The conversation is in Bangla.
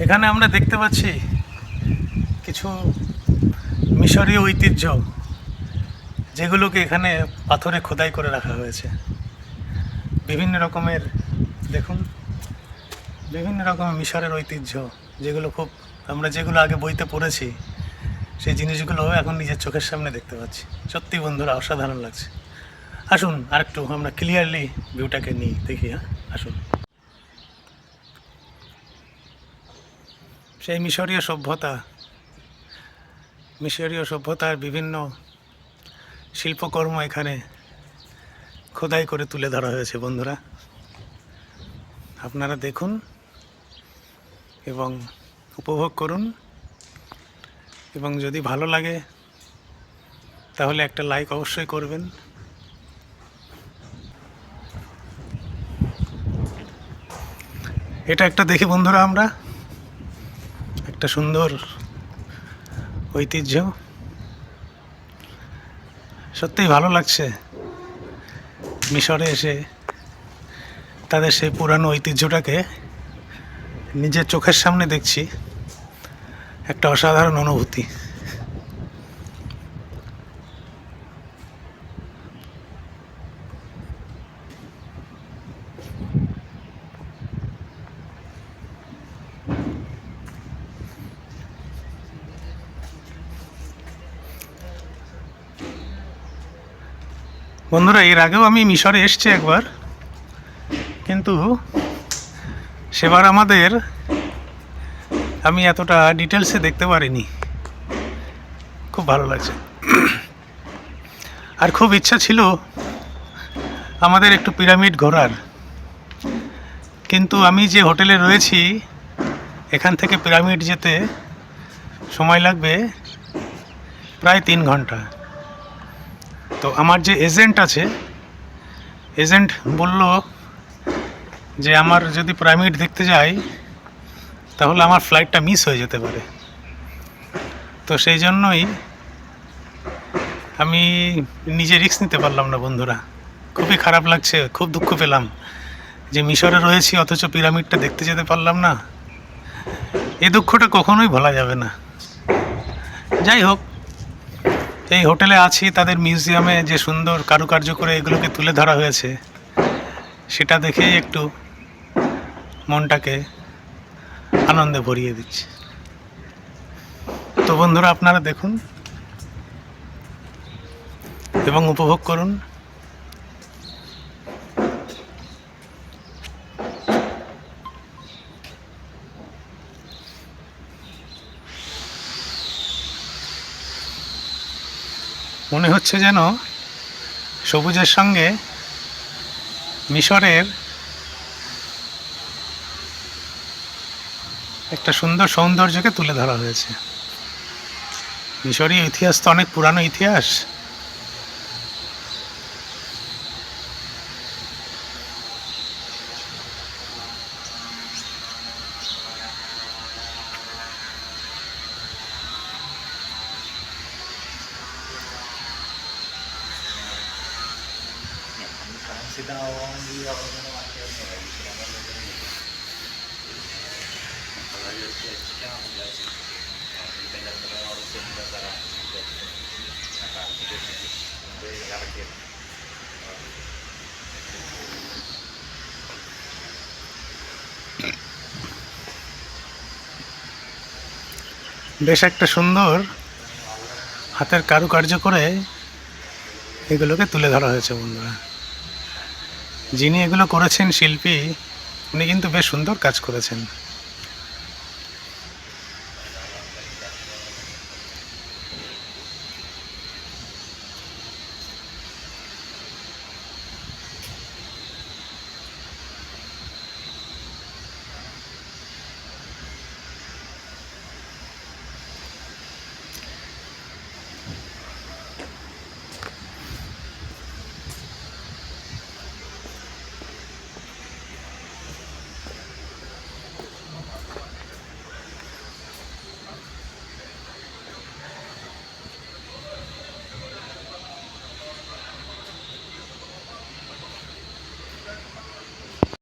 এখানে আমরা দেখতে পাচ্ছি কিছু মিশরীয় ঐতিহ্য, যেগুলোকে এখানে পাথরে খোদাই করে রাখা হয়েছে। বিভিন্ন রকমের, দেখুন, বিভিন্ন রকমের মিশরের ঐতিহ্য, যেগুলো যেগুলো আগে বইতে পড়েছি, সেই জিনিসগুলো এখন নিজের চোখের সামনে দেখতে পাচ্ছি। সত্যি বন্ধুরা, অসাধারণ লাগছে। আসুন আরেকটু আমরা ক্লিয়ারলি ভিউটাকে নিই, দেখি। হ্যাঁ, আসুন। সেই মিশরীয় সভ্যতার বিভিন্ন শিল্পকর্ম এখানে খোদাই করে তুলে ধরা হয়েছে। বন্ধুরা, আপনারা দেখুন এবং উপভোগ করুন, এবং যদি ভালো লাগে তাহলে একটা লাইক অবশ্যই করবেন। এটা একটা দেখি বন্ধুরা, আমরা একটা সুন্দর ঐতিহ্য। সত্যিই ভালো লাগছে মিশরে এসে তাদের সেই পুরানো ঐতিহ্যটাকে নিজের চোখের সামনে দেখছি। একটা অসাধারণ অনুভূতি। বন্ধুরা, এর আগেও আমি মিশরে এসেছি একবার, কিন্তু সেবার আমি এতটা ডিটেলসে দেখতে পারিনি। খুব ভালো লাগছে, আর খুব ইচ্ছা ছিল আমাদের একটু পিরামিড ঘোরার, কিন্তু আমি যে হোটেলে রয়েছি এখান থেকে পিরামিড যেতে সময় লাগবে প্রায় 3 ঘন্টা। তো আমার যে এজেন্ট বলল যে আমার যদি পিরামিড দেখতে যাই তাহলে আমার ফ্লাইটটা মিস হয়ে যেতে পারে। তো সেই জন্যই আমি নিজে রিস্ক নিতে পারলাম না। বন্ধুরা, খুবই খারাপ লাগছে, খুব দুঃখ পেলাম যে মিশরে রয়েছি অথচ পিরামিডটা দেখতে যেতে পারলাম না। এই দুঃখটা কখনোই ভোলা যাবে না। যাই হোক, এই হোটেলে আছি, তাদের মিউজিয়ামে যে সুন্দর কারুকার্য করে এগুলোকে তুলে ধরা হয়েছে সেটা দেখেই একটু মনটাকে আনন্দে ভরিয়ে দিচ্ছে। তো বন্ধুরা, আপনারা দেখুন এবং উপভোগ করুন। মনে হচ্ছে যেন সবুজের সঙ্গে মিশরের একটা সুন্দর সৌন্দর্যকে তুলে ধরা হয়েছে। মিশরীয় ইতিহাস তো অনেক পুরানো ইতিহাস। বেশ একটা সুন্দর হাতের কারুকার্য করে এগুলোকে তুলে ধরা হয়েছে। বন্ধুরা, যিনি এগুলো করেছেন, শিল্পী, উনি কিন্তু বেশ সুন্দর কাজ করেছেন।